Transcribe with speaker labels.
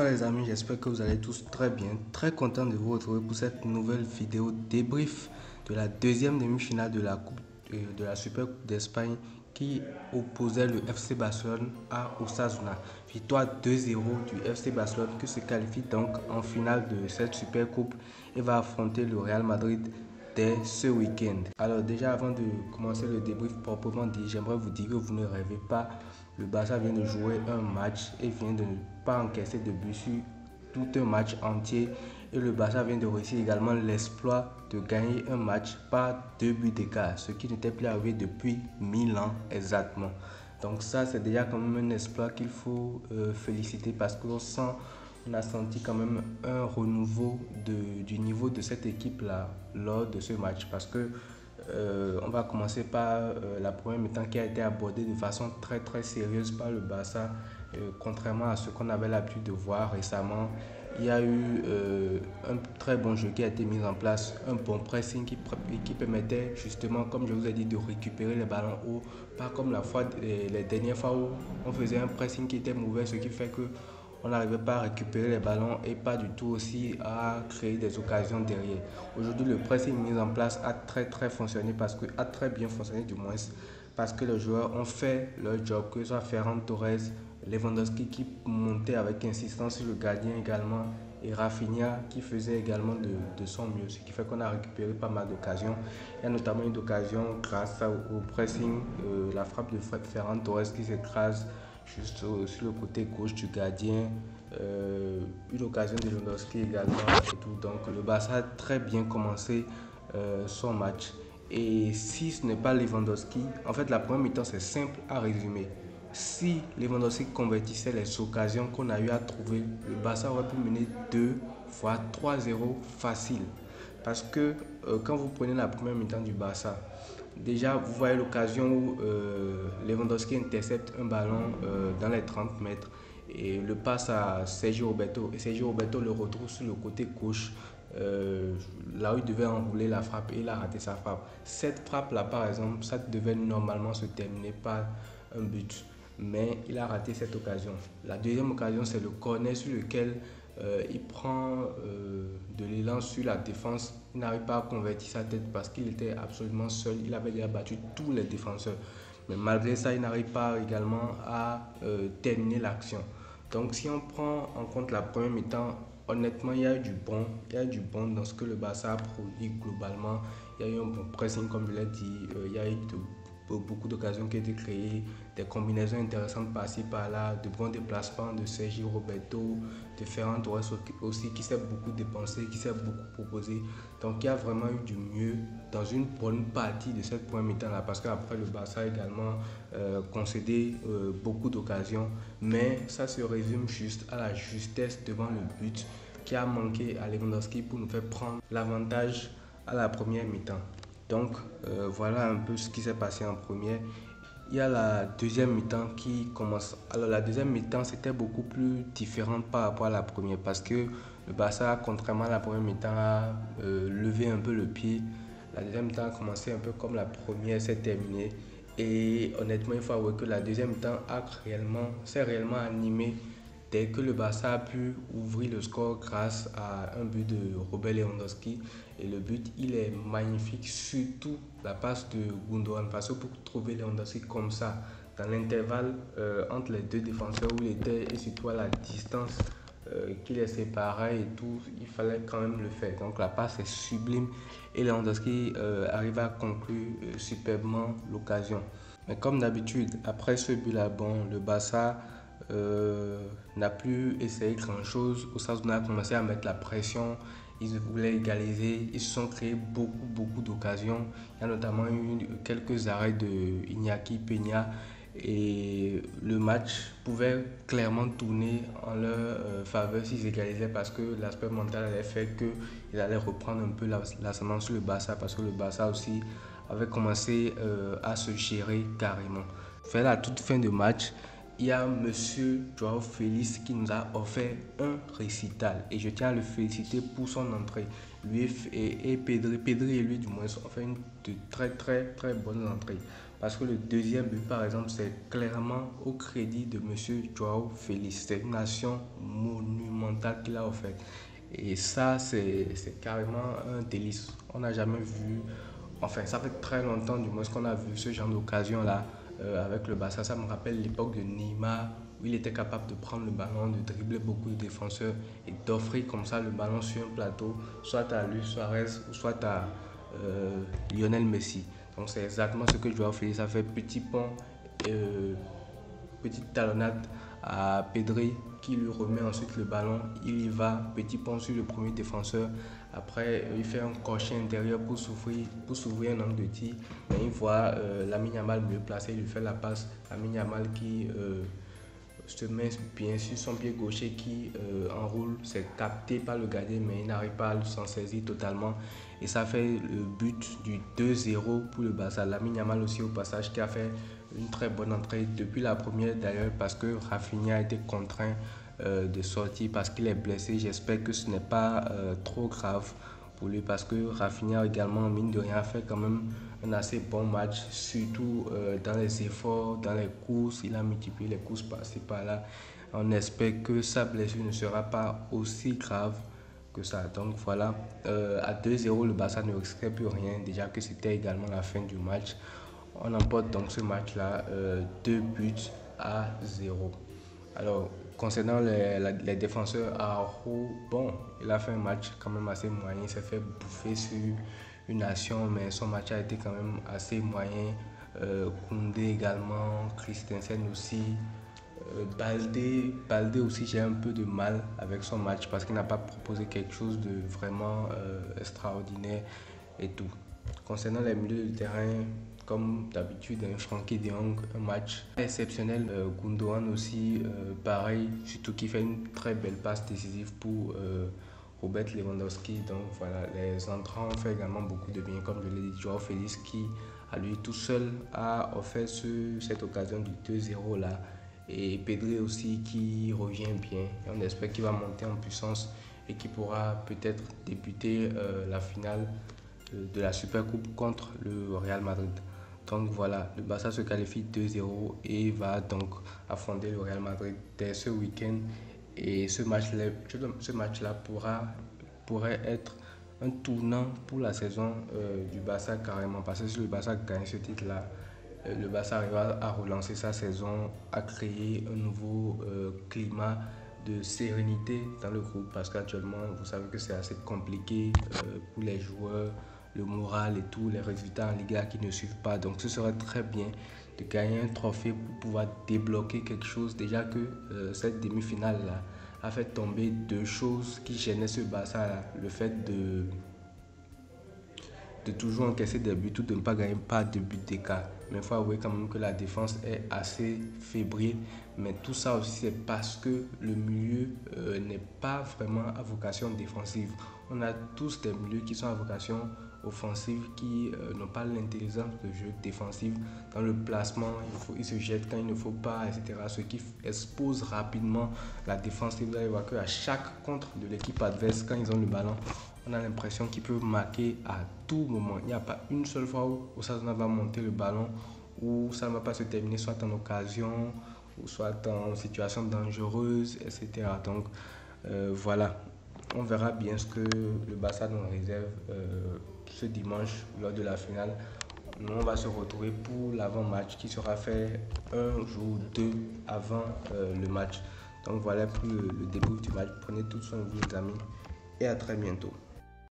Speaker 1: les amis, j'espère que vous allez tous très bien. Très content de vous retrouver pour cette nouvelle vidéo débrief de la deuxième demi-finale de la de la Super Coupe d'Espagne qui opposait le FC Barcelone à Osasuna. Victoire 2-0 du FC Barcelone qui se qualifie donc en finale de cette Super Coupe et va affronter le Real Madrid dès ce week-end. Alors déjà avant de commencer le débrief proprement dit, j'aimerais vous dire que vous ne rêvez pas. Le Barça vient de jouer un match et vient de ne pas encaisser de but sur tout un match entier. Et le Barça vient de réussir également l'exploit de gagner un match par 2 buts d'écart, ce qui n'était plus arrivé depuis 1000 ans exactement. Donc ça, c'est déjà quand même un exploit qu'il faut féliciter parce qu'on a senti quand même un renouveau du niveau de cette équipe-là lors de ce match. Parce que on va commencer par la première mi-temps qui a été abordée de façon très sérieuse par le Barça. Contrairement à ce qu'on avait l'habitude de voir récemment, il y a eu un très bon jeu qui a été mis en place, un bon pressing qui permettait justement, comme je vous ai dit, de récupérer les ballons hauts, pas comme les dernières fois où on faisait un pressing qui était mauvais, ce qui fait que on n'arrivait pas à récupérer les ballons et pas du tout aussi à créer des occasions derrière. Aujourd'hui, le pressing mis en place a très fonctionné a très bien fonctionné du moins, parce que les joueurs ont fait leur job, que ce soit Ferran Torres, Lewandowski qui montait avec insistance sur le gardien également et Rafinha qui faisait également de son mieux, ce qui fait qu'on a récupéré pas mal d'occasions. Il y a notamment une occasion grâce au pressing, la frappe de Ferran Torres qui s'écrase juste sur le côté gauche du gardien, une occasion de Lewandowski également et tout. Donc le Barça a très bien commencé son match. Et si ce n'est pas Lewandowski, en fait la première mi-temps c'est simple à résumer. Si Lewandowski convertissait les occasions qu'on a eu à trouver, le Barça aurait pu mener 2 voire 3-0 facile. Parce que quand vous prenez la première mi-temps du Barça, déjà vous voyez l'occasion où Lewandowski intercepte un ballon dans les 30 mètres et le passe à Sergio Roberto. Et Sergio Roberto le retrouve sur le côté gauche, là où il devait enrouler la frappe et il a raté sa frappe. Cette frappe-là, par exemple, ça devait normalement se terminer par un but. Mais il a raté cette occasion. La deuxième occasion, c'est le corner sur lequel il prend de l'élan sur la défense. Il n'arrive pas à convertir sa tête parce qu'il était absolument seul. Il avait déjà battu tous les défenseurs. Mais malgré ça, il n'arrive pas également à terminer l'action. Donc si on prend en compte la première mi-temps, honnêtement, il y a eu du bon dans ce que le Barça a produit globalement. Il y a eu un bon pressing, comme je l'ai dit. Il y a eu beaucoup d'occasions qui ont été créées, des combinaisons intéressantes par-ci par-là, de bons déplacements de Sergio Roberto, de Ferran Torres aussi qui s'est beaucoup dépensé, qui s'est beaucoup proposé. Donc il y a vraiment eu du mieux dans une bonne partie de cette première mi-temps là, parce qu'après le Barça a également concédé beaucoup d'occasions, mais ça se résume juste à la justesse devant le but qui a manqué à Lewandowski pour nous faire prendre l'avantage à la première mi-temps. Donc voilà un peu ce qui s'est passé en première. Il y a la deuxième mi-temps qui commence. Alors la deuxième mi-temps c'était beaucoup plus différent par rapport à la première parce que le Barça, contrairement à la première mi-temps, a levé un peu le pied. La deuxième mi-temps a commencé un peu comme la première s'est terminée. Et honnêtement, il faut avouer que la deuxième mi-temps s'est réellement animée dès que le Barça a pu ouvrir le score grâce à un but de Robert Lewandowski. Et le but, il est magnifique, surtout la passe de Gundogan. Parce que pour trouver Lewandowski comme ça, dans l'intervalle entre les deux défenseurs où il était, et surtout à la distance qui les séparait et tout, il fallait quand même le faire. Donc la passe est sublime et Lewandowski arrive à conclure superbement l'occasion. Mais comme d'habitude, après ce but-là, bon, le Barça n'a plus essayé grand chose. Osasuna a commencé à mettre la pression, ils voulaient égaliser, ils se sont créés beaucoup d'occasions. Il y a notamment eu quelques arrêts de Iñaki Peña et le match pouvait clairement tourner en leur faveur s'ils égalisaient, parce que l'aspect mental allait faire qu'ils allaient reprendre un peu l'ascendant sur le Barça, parce que le Barça aussi avait commencé à se gérer carrément. Vers la toute fin de match, il y a Monsieur Joao Félix qui nous a offert un récital et je tiens à le féliciter pour son entrée. Lui et Pedri et lui du moins ont fait une de très bonnes entrées. Parce que le deuxième but par exemple c'est clairement au crédit de Monsieur Joao Félix. C'est une action monumentale qu'il a offerte. Et ça c'est carrément un délice. On n'a jamais vu, enfin ça fait très longtemps du moins qu'on a vu ce genre d'occasion là. Avec le Barça, ça me rappelle l'époque de Neymar où il était capable de prendre le ballon, de dribbler beaucoup de défenseurs et d'offrir comme ça le ballon sur un plateau, soit à Luis Suarez ou soit à Lionel Messi. Donc c'est exactement ce que Joao Félix a fait. Petit pont, petite talonnade à Pedri qui lui remet ensuite le ballon. Il y va, petit pont sur le premier défenseur. Après, il fait un crochet intérieur pour s'ouvrir un angle de tir. Mais il voit Lamine Yamal mieux placé, il lui fait la passe. Lamine Yamal qui se met bien sur son pied gaucher qui enroule. C'est capté par le gardien, mais il n'arrive pas à s'en saisir totalement. Et ça fait le but du 2-0 pour le Barça. Lamine Yamal aussi au passage qui a fait une très bonne entrée depuis la première d'ailleurs parce que Rafinha a été contraint de sortir parce qu'il est blessé. J'espère que ce n'est pas trop grave pour lui parce que Rafinha également, mine de rien, a fait quand même un assez bon match, surtout dans les efforts, dans les courses. Il a multiplié les courses par-ci par-là. On espère que sa blessure ne sera pas aussi grave que ça. Donc voilà, à 2-0, le Barça ne risquait plus rien. Déjà que c'était également la fin du match. On emporte donc ce match-là 2-0. Alors, concernant les défenseurs, Araujo, bon, il a fait un match quand même assez moyen. Il s'est fait bouffer sur une action, mais son match a été quand même assez moyen. Koundé également, Christensen aussi. Baldé aussi, j'ai un peu de mal avec son match parce qu'il n'a pas proposé quelque chose de vraiment extraordinaire et tout. Concernant les milieux de terrain, comme d'habitude, Frenkie de Jong, un match exceptionnel. Gundogan aussi, pareil, surtout qui fait une très belle passe décisive pour Robert Lewandowski. Donc voilà, les entrants ont fait également beaucoup de bien, comme je l'ai dit, Joao Félix qui, à lui tout seul, a offert cette occasion du 2-0 là. Et Pedri aussi qui revient bien. Et on espère qu'il va monter en puissance et qu'il pourra peut-être débuter la finale de la Supercoupe contre le Real Madrid. Donc voilà, le Barça se qualifie 2-0 et va donc affronter le Real Madrid dès ce week-end. Et ce match-là pourrait être un tournant pour la saison du Barça carrément. Parce que si le Barça gagne ce titre-là, le Barça arrivera à relancer sa saison, à créer un nouveau climat de sérénité dans le groupe. Parce qu'actuellement, vous savez que c'est assez compliqué pour les joueurs. Le moral et tout, les résultats en Liga qui ne suivent pas. Donc ce serait très bien de gagner un trophée pour pouvoir débloquer quelque chose. Déjà que cette demi-finale-là a fait tomber deux choses qui gênaient ce Barça-là. Le fait de toujours encaisser des buts ou de ne pas gagner pas de but d'écart. Mais il faut avouer quand même que la défense est assez fébrile. Mais tout ça aussi, c'est parce que le milieu n'est pas vraiment à vocation défensive. On a tous des milieux qui sont à vocation offensive, qui n'ont pas l'intelligence de jeu défensive dans le placement. Ils se jettent quand il ne faut pas, etc. Ce qui expose rapidement la défense. Et vous allez voir qu'à chaque contre de l'équipe adverse, quand ils ont le ballon, on a l'impression qu'ils peuvent marquer à tout moment. Il n'y a pas une seule fois où Osasuna va monter le ballon, où ça ne va pas se terminer soit en occasion, ou soit en situation dangereuse, etc. Donc voilà, on verra bien ce que le Barça nous réserve ce dimanche lors de la finale. Nous, on va se retrouver pour l'avant-match qui sera fait un jour ou deux avant le match. Donc voilà pour le début du match. Prenez tout soin de vous les amis et à très bientôt.